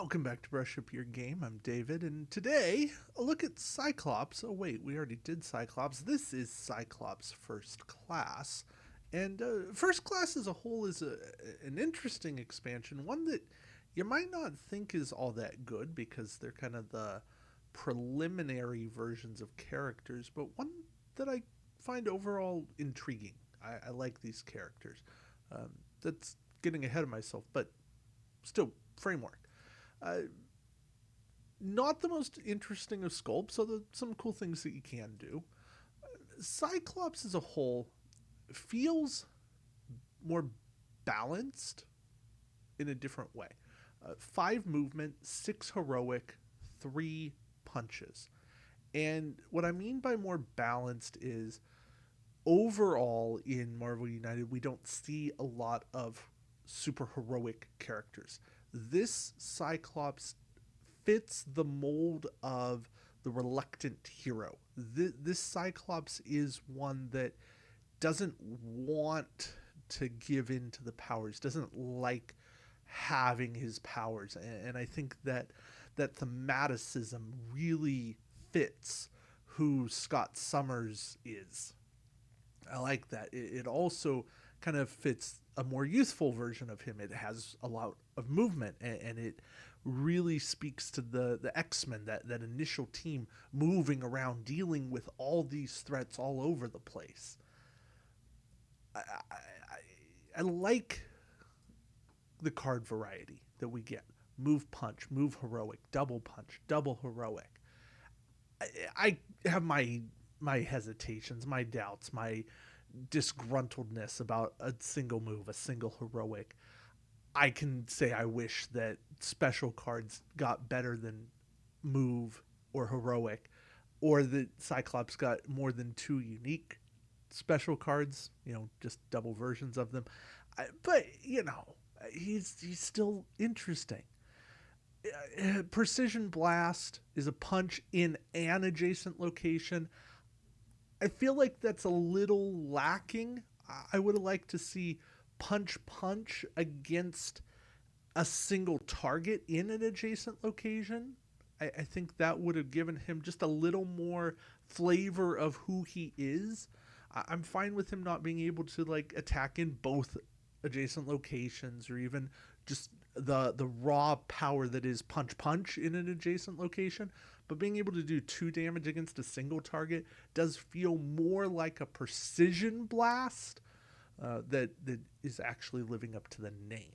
Welcome back to Brush Up Your Game. I'm David, and today a look at Cyclops. Oh, wait, we already did Cyclops. This is Cyclops First Class. And First Class as a whole is an interesting expansion, one that you might not think is all that good because they're kind of the preliminary versions of characters, but one that I find overall intriguing. I like these characters. Um, that's getting ahead of myself, but still, framework. Uh, Not the most interesting of sculpts, so there's some cool things that you can do. Cyclops as a whole feels more balanced in a different way. Five movement, six heroic, three punches. And what I mean by more balanced is overall in Marvel United, we don't see a lot of super heroic characters. This Cyclops fits the mold of the reluctant hero. This Cyclops is one that doesn't want to give in to the powers, doesn't like having his powers. And I think that thematicism really fits who Scott Summers is. I like that. It also kind of fits a more youthful version of him. It has a lot of movement, and it really speaks to the X-Men, that initial team moving around, dealing with all these threats all over the place. I like the card variety that we get. Move punch, move heroic, double punch, double heroic. I have my hesitations, my doubts, my disgruntledness about a single move, a single heroic. I can say I wish that special cards got better than move or heroic, or that Cyclops got more than two unique special cards, just double versions of them. But, he's still interesting. Precision Blast is a punch in an adjacent location. I feel like that's a little lacking. I would have liked to see punch against a single target in an adjacent location. I think that would have given him just a little more flavor of who he is. I'm fine with him not being able to attack in both adjacent locations, or even just the raw power that is punch in an adjacent location. But being able to do 2 damage against a single target does feel more like a precision blast that is actually living up to the name.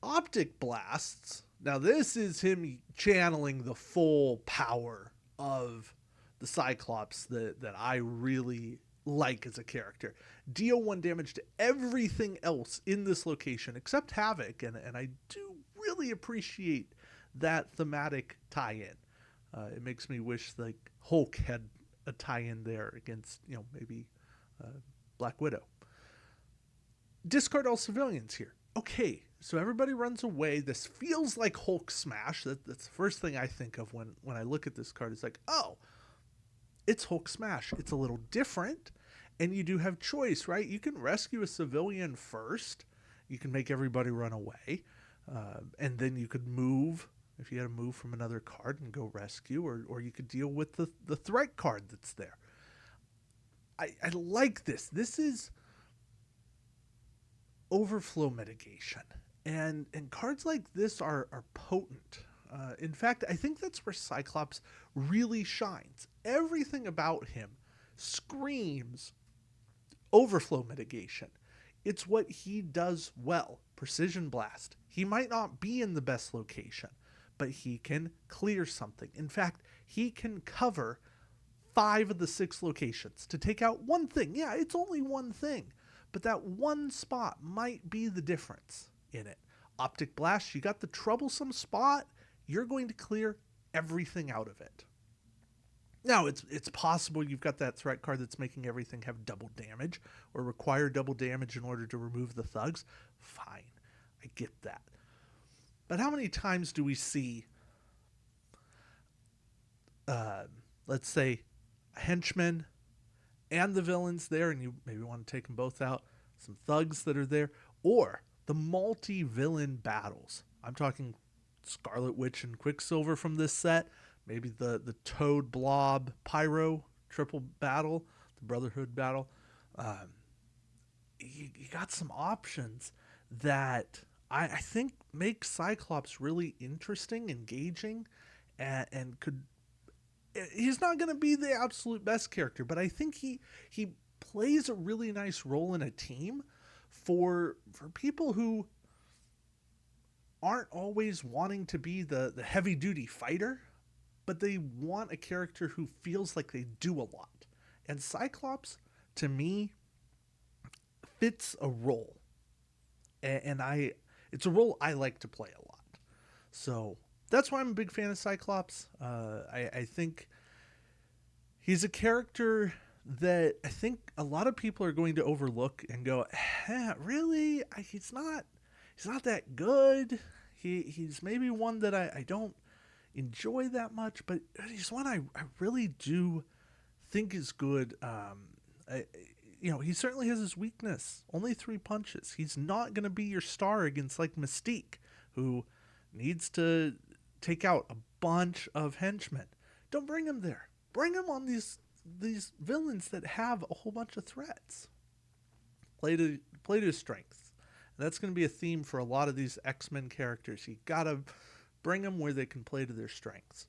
Optic blasts. Now this is him channeling the full power of the Cyclops that I really like as a character. Deal 1 damage to everything else in this location except Havoc, and I do really appreciate that thematic tie-in. It makes me wish Hulk had a tie-in there against maybe Black Widow. Discard all civilians here. Okay, so everybody runs away. This feels like Hulk Smash. That's the first thing I think of when I look at this card. It's like, oh, it's Hulk Smash. It's a little different, and you do have choice, right? You can rescue a civilian first. You can make everybody run away, and then you could move if you had to move from another card and go rescue, or you could deal with the threat card that's there. I like this. This is overflow mitigation. And cards like this are potent. In fact, I think that's where Cyclops really shines. Everything about him screams overflow mitigation. It's what he does well. Precision blast. He might not be in the best location, but he can clear something. In fact, he can cover 5 of the 6 locations to take out one thing. Yeah, it's only one thing, but that one spot might be the difference in it. Optic blast, you got the troublesome spot, you're going to clear everything out of it. Now, it's possible you've got that threat card that's making everything have double damage or require double damage in order to remove the thugs. Fine, I get that. But how many times do we see, let's say, a henchman and the villains there, and you maybe want to take them both out, some thugs that are there, or the multi-villain battles. I'm talking Scarlet Witch and Quicksilver from this set. Maybe the Toad Blob Pyro triple battle, the Brotherhood battle. Um, you got some options that I think make Cyclops really interesting, engaging, and could. He's not going to be the absolute best character, but I think he plays a really nice role in a team for people who aren't always wanting to be the heavy duty fighter, but they want a character who feels like they do a lot. And Cyclops, to me, fits a role, and I it's a role I like to play a lot. So that's why I'm a big fan of Cyclops. I think he's a character that I think a lot of people are going to overlook and go, really? He's not that good. He's maybe one that I don't enjoy that much, but he's one I really do think is good. I, he certainly has his weakness. Only 3 punches. He's not going to be your star against like Mystique, who needs to take out a bunch of henchmen. Don't bring him there. Bring him on these villains that have a whole bunch of threats. Play to his strengths. And that's going to be a theme for a lot of these X-Men characters. You gotta bring them where they can play to their strengths.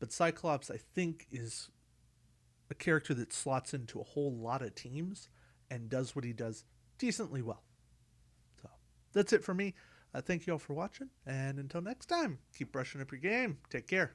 But Cyclops, I think, is a character that slots into a whole lot of teams and does what he does decently well. So that's it for me. Thank you all for watching, and until next time, keep brushing up your game. Take care.